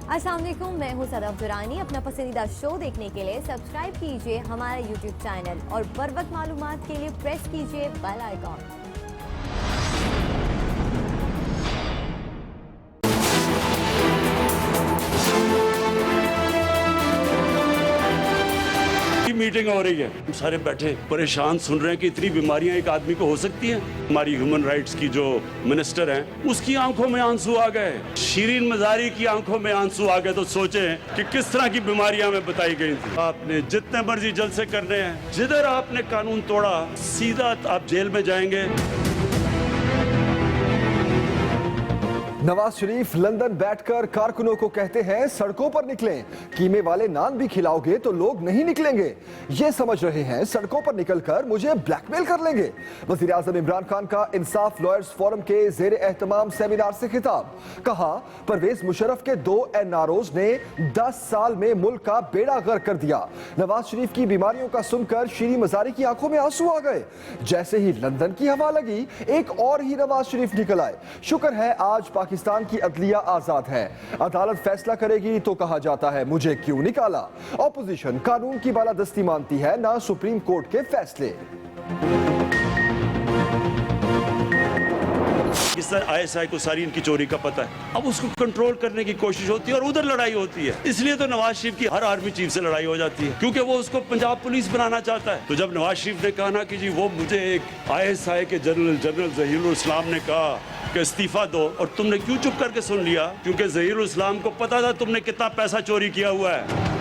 अस्सलाम वालेकुम, मैं हूं सदफ दुरानी। अपना पसंदीदा शो देखने के लिए सब्सक्राइब कीजिए हमारा यूट्यूब चैनल और बर वक्त मालूमात के लिए प्रेस कीजिए बेल आइकॉन। मीटिंग हो रही है, हम सारे बैठे परेशान सुन रहे हैं कि इतनी बीमारियां एक आदमी को हो सकती हैं। हमारी ह्यूमन राइट्स की जो मिनिस्टर हैं, उसकी आंखों में आंसू आ गए, शीरीन मजारी की आंखों में आंसू आ गए। तो सोचें कि किस तरह की बीमारियां हमें बताई गई थी। आपने जितने मर्जी जलसे करने हैं, जिधर आपने कानून तोड़ा सीधा आप जेल में जाएंगे। नवाज शरीफ लंदन बैठकर कारकुनों को कहते हैं सड़कों पर निकलें, कीमे वाले नान भी खिलाओगे तो लोग नहीं निकलेंगे। ये समझ रहे हैं सड़कों पर निकलकर मुझे ब्लैकमेल कर लेंगे। वजीर आजम इमरान खान का इंसाफ लॉयर्स फोरम के जेर एहतमाम सेमिनार से खिताब। कहा परवेज मुशर्रफ के 2 NROs ने 10 साल में मुल्क का बेड़ा गर्क कर दिया। नवाज शरीफ की बीमारियों का सुनकर शीरी मजारी की आंखों में आंसू आ गए। जैसे ही लंदन की हवा लगी, एक और ही नवाज शरीफ निकल आए। शुक्र है आज पाकिस्तान की अदलिया आजाद है, अदालत फैसला करेगी। तो कहा जाता है मुझे क्यों निकाला। ऑपोजिशन कानून की बालादस्ती मानती है, ना सुप्रीम कोर्ट के फैसले। इस तरह ISI को सारी इनकी चोरी का पता है। अब उसको कंट्रोल करने की कोशिश होती है और उधर लड़ाई होती है। इसलिए तो नवाज शरीफ की हर आर्मी चीफ से लड़ाई हो जाती है, क्योंकि वो उसको पंजाब पुलिस बनाना चाहता है। तो जब नवाज शरीफ ने कहा ना कि जी वो मुझे एक ISI के जनरल ज़हीरुल इस्लाम ने कहा कि इस्तीफा दो, और तुमने क्यों चुप करके सुन लिया? क्योंकि ज़हीरुल इस्लाम को पता था तुमने कितना पैसा चोरी किया हुआ है।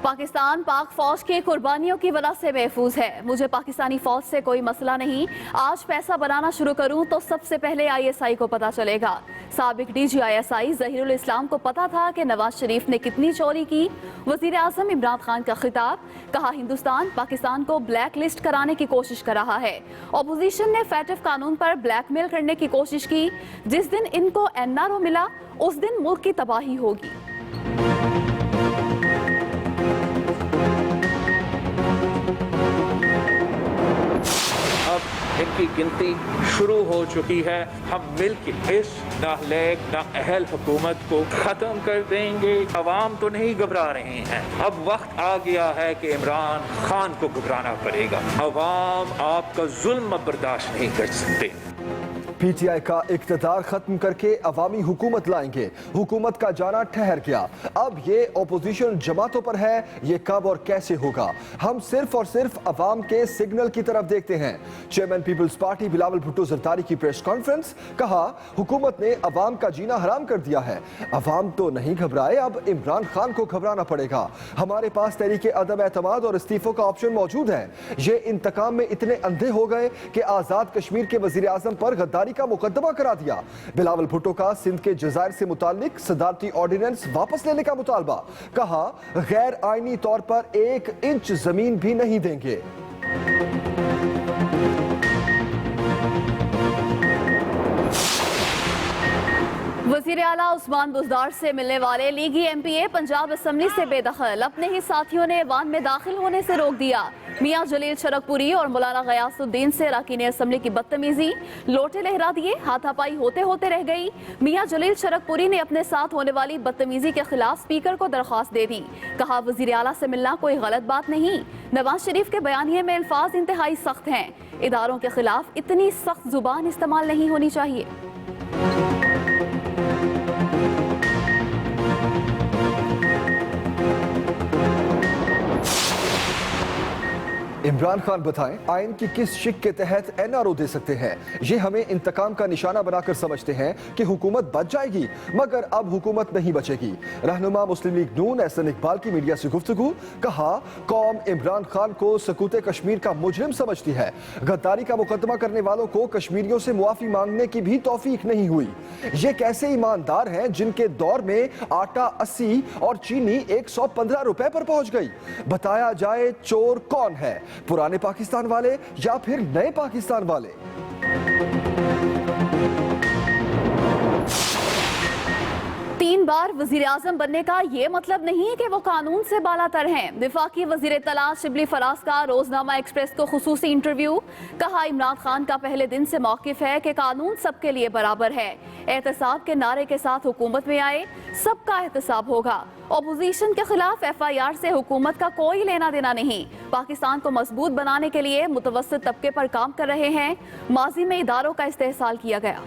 पाकिस्तान पाक फौज के कुर्बानियों की वजह से महफूज है। मुझे पाकिस्तानी फौज से कोई मसला नहीं। आज पैसा बनाना शुरू करूं तो सबसे पहले ISI को पता चलेगा। साबिक DG ISI ज़हीरुल इस्लाम को पता था कि नवाज शरीफ ने कितनी चोरी की। वजीर आजम इमरान खान का खिताब। कहा हिंदुस्तान पाकिस्तान को ब्लैक लिस्ट कराने की कोशिश कर रहा है। अपोजिशन ने FATF कानून पर ब्लैकमेल करने की कोशिश की। जिस दिन इनको NRO मिला उस दिन मुल्क की तबाही होगी। इनकी गिनती शुरू हो चुकी है। हम मिलकर इस नालायक नाअहल हुकूमत को खत्म कर देंगे। अवाम तो नहीं घबरा रहे हैं, अब वक्त आ गया है कि इमरान खान को घबराना पड़ेगा। अवाम आपका जुल्म बर्दाश्त नहीं कर सकते। PTI का इख्तियार खत्म करके अवामी हुकूमत लाएंगे। हुकूमत का जाना ठहर गया, अब ये ओपोजिशन जमातों पर है। ये कब और कैसे होगा, हम सिर्फ और सिर्फ अवाम के सिग्नल की तरफ देखते हैं। Chairman Peoples Party Bilawal Bhutto Zardari की प्रेस कॉन्फ्रेंस। कहा हुकूमत ने अवाम का जीना हराम कर दिया है। अवाम तो नहीं घबराए, अब इमरान खान को घबराना पड़ेगा। हमारे पास तहरीके अदम एतमाद और इस्तीफों का ऑप्शन मौजूद है। ये इंतकाम में इतने अंधे हो गए कि आजाद कश्मीर के वजीर आजम पर गद्दारी का मुकदमा करा दिया। बिलावल भुट्टो का सिंध के जजायर से मुताल्लिक सदारती ऑर्डिनेंस वापस लेने का मुतालबा। कहा गैर आईनी तौर पर 1 इंच जमीन भी नहीं देंगे। वजीर आला उस्मान बुज़दार से मिलने वाले लीगी MPA पंजाब असम्बली से बेदखल। अपने ही साथियों ने ऐवान में दाखिल होने से रोक दिया। मियां जलील शरकपुरी और मौलाना गयासुद्दीन से अरकान असम्बली की बदतमीजी, लोटे लहरा दिए, हाथापाई होते होते रह गई। मियां जलील शरकपुरी ने अपने साथ होने वाली बदतमीजी के खिलाफ स्पीकर को दरख्वास्त दे दी। कहा वजीर आला से मिलना कोई गलत बात नहीं। नवाज शरीफ के बयानिए में अल्फाज इंतहाई सख्त हैं। इदारों के खिलाफ इतनी सख्त जुबान इस्तेमाल नहीं होनी चाहिए। इमरान खान बताएं आइन की किस शिक के तहत NRO दे सकते हैं। ये हमें इंतकाम का निशाना बनाकर समझते हैं कि हुकूमत बच जाएगी, मगर अब हुकूमत नहीं बचेगी। रहनुमा मुस्लिम लीग नून एहसन इकबाल की मीडिया से गुफ्तगू। कहा कौम इमरान खान को सकूत कश्मीर का मुजरिम समझती है। गद्दारी का मुकदमा करने वालों को कश्मीरियों से मुआफी मांगने की भी तौफीक नहीं हुई। ये कैसे ईमानदार हैं जिनके दौर में आटा 80 और चीनी 115 रुपए पर पहुंच गई। बताया जाए चोर कौन है, पुराने पाकिस्तान वाले या फिर नए पाकिस्तान वाले। 3 बार वजीर आजम बनने का ये मतलब नहीं कि वो कानून से बालातर हैं। वफाकी वजीर इत्तलात शिबली फराज का रोजनामा एक्सप्रेस को खुसूसी इंटरव्यू। कहा, इमरान खान का पहले दिन से मौकिफ है कि कानून सबके लिए बराबर है। एहतसाब के नारे के साथ हुकूमत में आए, सबका एहतसाब होगा। अपोजिशन के खिलाफ FIR से हुकूमत का कोई लेना देना नहीं। पाकिस्तान को मजबूत बनाने के लिए मुतवस्सित तबके पर काम कर रहे हैं। माजी में इदारों का इस्तेहसाल किया गया।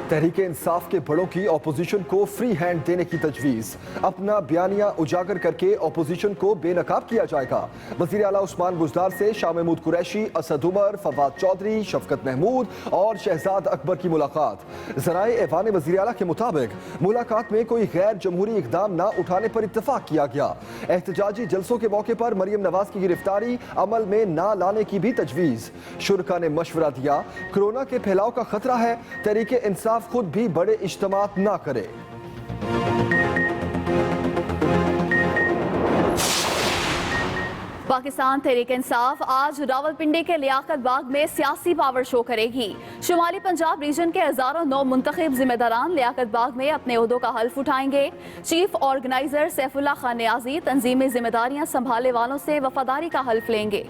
तहरीक इंसाफ के बड़ों की अपोजिशन को फ्री हैंड देने की तजवीज। अपना बयानिया उजागर करके अपोजिशन को बेनकाब किया जाएगा। वजीर आला उस्मान बुज़दार से शाह महमूद कुरैशी, असद उमर, फवाद चौधरी, शफकत महमूद और शहजाद अकबर की मुलाकात। ज़राए ऐवान वजीर आला के मुताबिक मुलाकात में कोई गैर जमहूरी इकदाम न उठाने पर इत्तफाक किया गया। एहतजाजी जलसों के मौके पर मरियम नवाज की गिरफ्तारी अमल में न लाने की भी तजवीज। शुरका ने मशवरा दिया, कोरोना के फैलाव का खतरा है, तहरीक इंसाफ खुद भी बड़े इज्तिमात ना करे। पाकिस्तान तहरीक इंसाफ आज रावलपिंडी के लियाकत बाग में सियासी पावर शो करेगी। शुमाली पंजाब रीजन के हजारों नौ मुंतखब जिम्मेदारान लियाकत बाग में अपने ओहदों का हल्फ उठाएंगे। चीफ ऑर्गेनाइजर सैफुल्लाह खान नियाजी तंजीमी जिम्मेदारियां संभालने वालों से वफादारी का हल्फ लेंगे।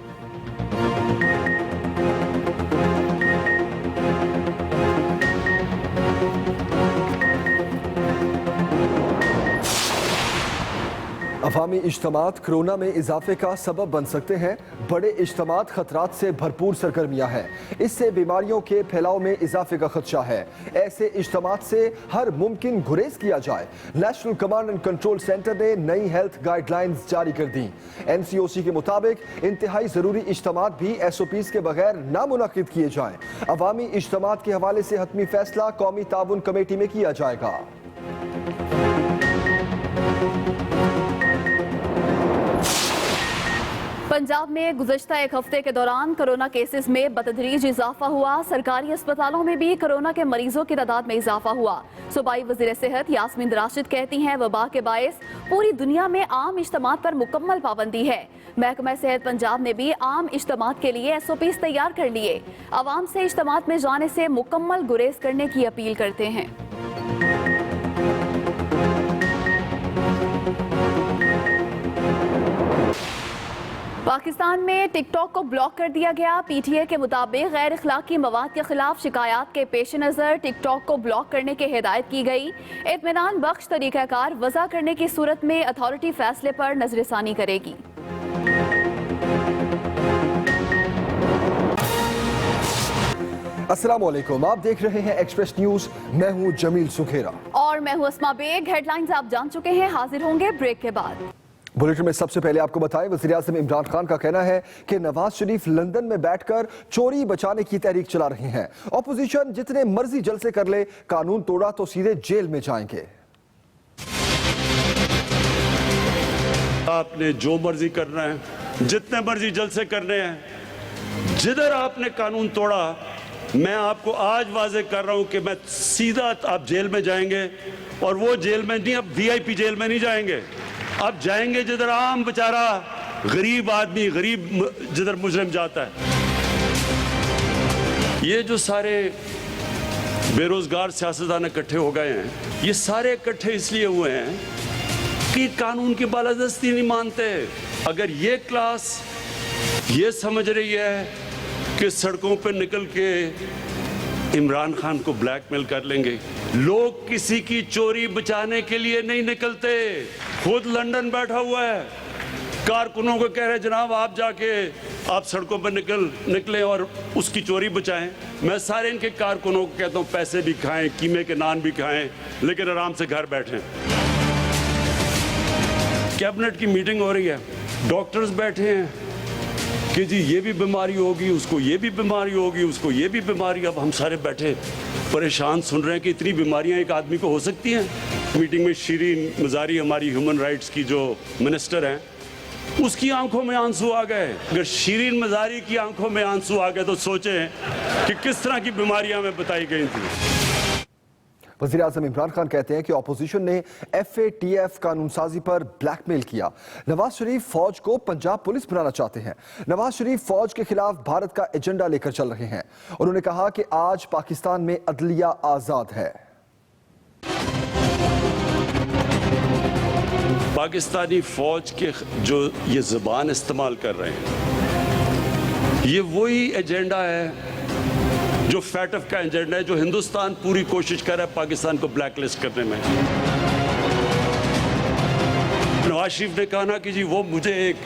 अवामी इज्तिमात कोरोना में इजाफे का सबब बन सकते हैं। बड़े इज्तिमात खतरात से भरपूर सरगर्मियां हैं, इससे बीमारियों के फैलाव में इजाफे का खदशा है। ऐसे इज्तिमात से हर मुमकिन गुरेज किया जाए। National command and control centre ने नई हेल्थ गाइडलाइंस जारी कर दी। NCOC के मुताबिक इंतहाई जरूरी इज्तिमात भी SOPs के बगैर ना मुनक्किद किए जाएं। अवामी इज्तिमात के हवाले से हतमी फैसला कौमी ताउन कमेटी में किया जाएगा। पंजाब में गुज़श्ता एक हफ्ते के दौरान कोरोना केसेस में बतदरीज इजाफा हुआ। सरकारी अस्पतालों में भी कोरोना के मरीजों की तादाद में इजाफा हुआ। सूबाई वज़ीर सेहत यास्मीन राशिद कहती हैं, वबा के बायस पूरी दुनिया में आम इज्तिमात पर मुकम्मल पाबंदी है। महकमा सेहत पंजाब ने भी आम इज्तिमात के लिए SOPs तैयार कर लिए। आवाम से इज्तिमात में जाने से मुकम्मल गुरेज करने की अपील करते हैं। पाकिस्तान में टिकटॉक को ब्लॉक कर दिया गया। PTA के मुताबिक गैर अखलाकी मवाद के खिलाफ शिकायत के पेश नज़र टिकटॉक को ब्लॉक करने की हिदायत की गई। इत्मीनान बख्श तरीक़ाकार वज़ा करने की सूरत में अथॉरिटी फैसले पर नजरसानी करेगी। अस्सलाम वालेकुम, आप देख रहे हैं एक्सप्रेस न्यूज। मैं हूं जमील सुखेरा और मैं हूं अस्मा बेग। हेडलाइंस आप जान चुके हैं, हाजिर होंगे ब्रेक के बाद। बुलेटिन में सबसे पहले आपको बताएं, वज़ीर आज़म इमरान खान का कहना है कि नवाज शरीफ लंदन में बैठकर चोरी बचाने की तहरीक चला रहे हैं। ऑपोजिशन जितने मर्जी जलसे कर ले, कानून तोड़ा तो सीधे जेल में जाएंगे। आपने जो मर्जी करना है, जितने मर्जी जलसे करने हैं, जिधर आपने कानून तोड़ा, मैं आपको आज वाजे कर रहा हूं कि मैं सीधा आप जेल में जाएंगे। और वो जेल में नहीं, अब VIP जेल में नहीं जाएंगे, अब जाएंगे जिधर आम बेचारा गरीब आदमी, गरीब जिधर मुजरिम जाता है। ये जो सारे बेरोजगार सियासतदान इकट्ठे हो गए हैं, ये सारे इकट्ठे इसलिए हुए हैं कि कानून की बालादस्ती नहीं मानते। अगर ये क्लास ये समझ रही है कि सड़कों पर निकल के इमरान खान को ब्लैकमेल कर लेंगे, लोग किसी की चोरी बचाने के लिए नहीं निकलते। खुद लंदन बैठा हुआ है, कारकुनों को कह रहे जनाब आप जाके आप सड़कों पर निकलें और उसकी चोरी बचाएं। मैं सारे इनके कारकुनों को कहता हूं पैसे भी खाएं, कीमे के नान भी खाएं, लेकिन आराम से घर बैठें। कैबिनेट की मीटिंग हो रही है, डॉक्टर्स बैठे हैं कि जी ये भी बीमारी होगी, उसको ये भी बीमारी होगी, उसको ये भी बीमारी। अब हम सारे बैठे परेशान सुन रहे हैं कि इतनी बीमारियां एक आदमी को हो सकती हैं। मीटिंग में शीरीन मजारी, हमारी ह्यूमन राइट्स की जो मिनिस्टर हैं, उसकी आंखों में आंसू आ गए। अगर शीरीन मजारी की आंखों में आंसू आ गए तो सोचें कि किस तरह की बीमारियां हमें बताई गई थी। वज़ीर-ए-आज़म इमरान खान कहते हैं कि ऑपोजिशन ने FATF कानून साजी पर ब्लैकमेल किया। नवाज शरीफ फौज को पंजाब पुलिस बनाना चाहते हैं। नवाज शरीफ फौज के खिलाफ भारत का एजेंडा लेकर चल रहे हैं। उन्होंने कहा कि आज पाकिस्तान में अदलिया आजाद है। पाकिस्तानी फौज के जो ये ज़बान इस्तेमाल कर रहे हैं, ये वही एजेंडा है जो फैटफ का एजेंडा है, जो हिंदुस्तान पूरी कोशिश कर रहा है पाकिस्तान को ब्लैकलिस्ट करने में। नवाज शरीफ ने कहा ना कि जी वो मुझे एक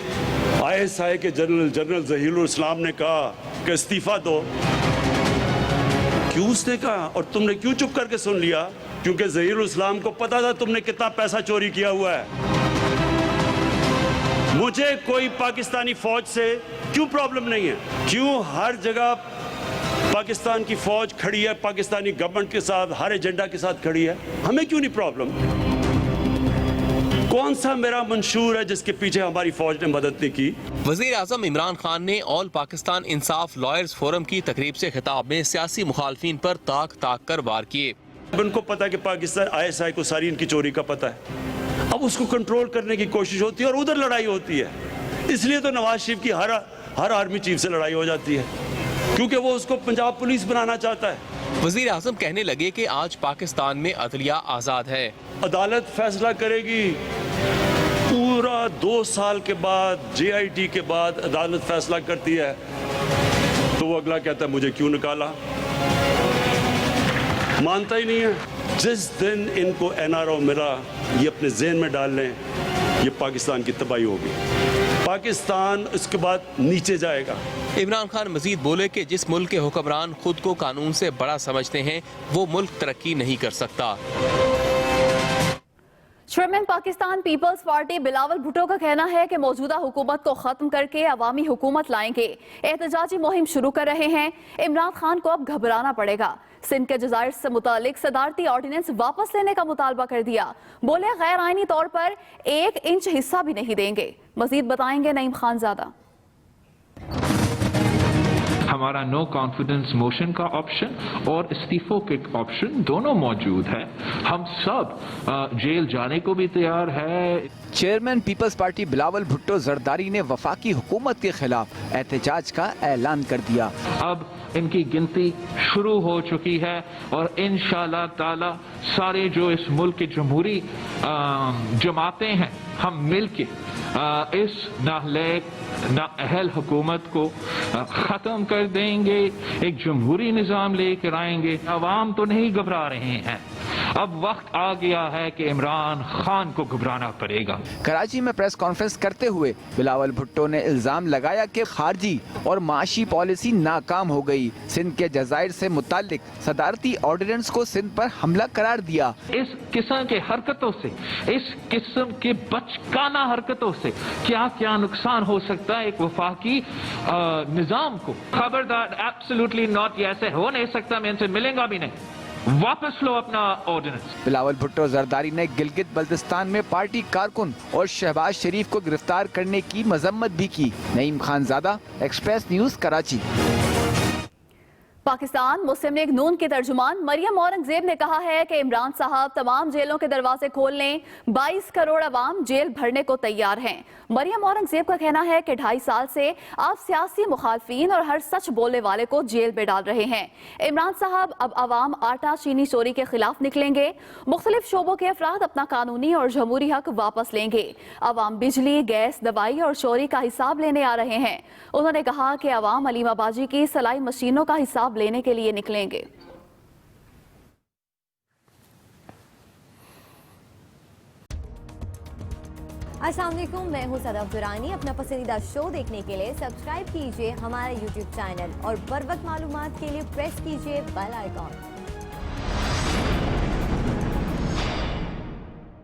ISI के जनरल ज़हीरुल इस्लाम ने कहा कि इस्तीफा दो। क्यों उसने कहा और तुमने क्यों चुप करके सुन लिया? क्योंकि ज़हीरुल इस्लाम को पता था तुमने कितना पैसा चोरी किया हुआ है। मुझे कोई पाकिस्तानी फौज से क्यों प्रॉब्लम नहीं है? क्यों हर जगह पाकिस्तान की फौज खड़ी है, पाकिस्तानी गवर्नमेंट के साथ, हर एजेंडा के साथ खड़ी है, हमें क्यों नहीं प्रॉब्लम? कौन सा मेरा मंशूर है जिसके पीछे हमारी फौज ने मदद नहीं की? वज़ीर आज़म इमरान खान ने ऑल पाकिस्तान इंसाफ लॉयर्स फोरम की तकरीब से खिताब में सियासी मुखालफिन पर ताक कर वार किए। उनको पता है कि पाकिस्तान ISI को सारी इनकी चोरी का पता है। अब उसको कंट्रोल करने की कोशिश होती है और उधर लड़ाई होती है। इसलिए तो नवाज शरीफ की हर आर्मी चीफ से लड़ाई हो जाती है, क्योंकि वो उसको पंजाब पुलिस बनाना चाहता है। वज़ीर आज़म कहने लगे कि आज पाकिस्तान में अदलिया आज़ाद है। अदालत फैसला करेगी। पूरा 2 साल के बाद, JIT के बाद अदालत फैसला करती है, तो वो अगला कहता है मुझे क्यों निकाला? मानता ही नहीं है। जिस दिन इनको NRO मिला, ये अपने ज़हन में डाल लें, ये पाकिस्तान की तबाही होगी। पाकिस्तान इसके बाद नीचे जाएगा। इमरान खान मजीद बोले कि जिस मुल्क के हुक्मरान खुद को कानून से बड़ा समझते हैं, वो मुल्क तरक्की नहीं कर सकता। Chairman Pakistan Peoples Party Bilawal Bhutto का कहना है कि मौजूदा हुकूमत को खत्म करके अवामी हुकूमत लाएंगे। एहतजाजी मुहिम शुरू कर रहे हैं। इमरान खान को अब घबराना पड़ेगा। सिंध के जजायर से मुतालिक सदारती ऑर्डिनेंस वापस लेने का मुतालबा कर दिया। बोले गैर आईनी तौर पर 1 इंच हिस्सा भी नहीं देंगे। मजीद बताएंगे नईम खानजादा। हमारा नो कॉन्फिडेंस मोशन का ऑप्शन और इस्तीफों के ऑप्शन दोनों मौजूद है। हम सब जेल जाने को भी तैयार है। Chairman Peoples Party Bilawal Bhutto Zardari ने वफाकी हुकूमत के खिलाफ एहतजाज का ऐलान कर दिया। अब इनकी गिनती शुरू हो चुकी है और इंशाअल्लाह ताला सारे जो इस मुल्क के जमहूरी जमातें हैं, हम मिलके इस नाहलैक नाअहल हुकूमत को खत्म कर देंगे। एक जमहूरी निज़ाम लेकर आएंगे। अवाम तो नहीं घबरा रहे हैं। अब वक्त आ गया है कि इमरान खान को घबराना पड़ेगा। कराची में प्रेस कॉन्फ्रेंस करते हुए बिलावल भुट्टो ने इल्जाम लगाया कि खारजी और माशी पॉलिसी नाकाम हो गई। सिंध के जजायर से मुतालिक सदारती ऑर्डिनेंस को सिंध पर हमला करार दिया। इस किस्म के हरकतों से, इस किस्म के बचकाना हरकतों से क्या क्या नुकसान हो सकता है एक वफाकी निजाम को। खबरदार, एब्सोल्युटली नॉट। ये ऐसे हो नहीं सकता। मैं इनसे मिलेंगा भी नहीं। वापस लो अपना ऑर्डिनेंस। बिलावल भुट्टो जरदारी ने गिलगित बल्तिस्तान में पार्टी कारकुन और शहबाज शरीफ को गिरफ्तार करने की मजम्मत भी की। Naeem Khanzada, express news, Karachi. Pakistan Muslim League Noon के तर्जुमान मरियम औरंगजेब ने कहा है कि इमरान साहब तमाम जेलों के दरवाजे खोल लें। 22 करोड़ अवाम जेल भरने को तैयार हैं। मरियम औरंगजेब का कहना है कि 2.5 साल से आप सियासी मुखालफिन और हर सच बोलने वाले को जेल में डाल रहे हैं। इमरान साहब अब अवाम आटा चीनी चोरी के खिलाफ निकलेंगे। मुख्तलिफ शोबों के अफराद अपना कानूनी और जमहूरी हक वापस लेंगे। अवाम बिजली, गैस, दवाई और चोरी का हिसाब लेने आ रहे हैं। उन्होंने कहा कि अवाम अलीमाबाजी की सलाई मशीनों का हिसाब लेने के लिए निकलेंगे। अस्सलाम वालेकुम, मैं हूं सदफ दुरानी। अपना पसंदीदा शो देखने के लिए सब्सक्राइब कीजिए हमारा YouTube चैनल और बर वक्त मालूमात के लिए प्रेस कीजिए बेल आइकॉन।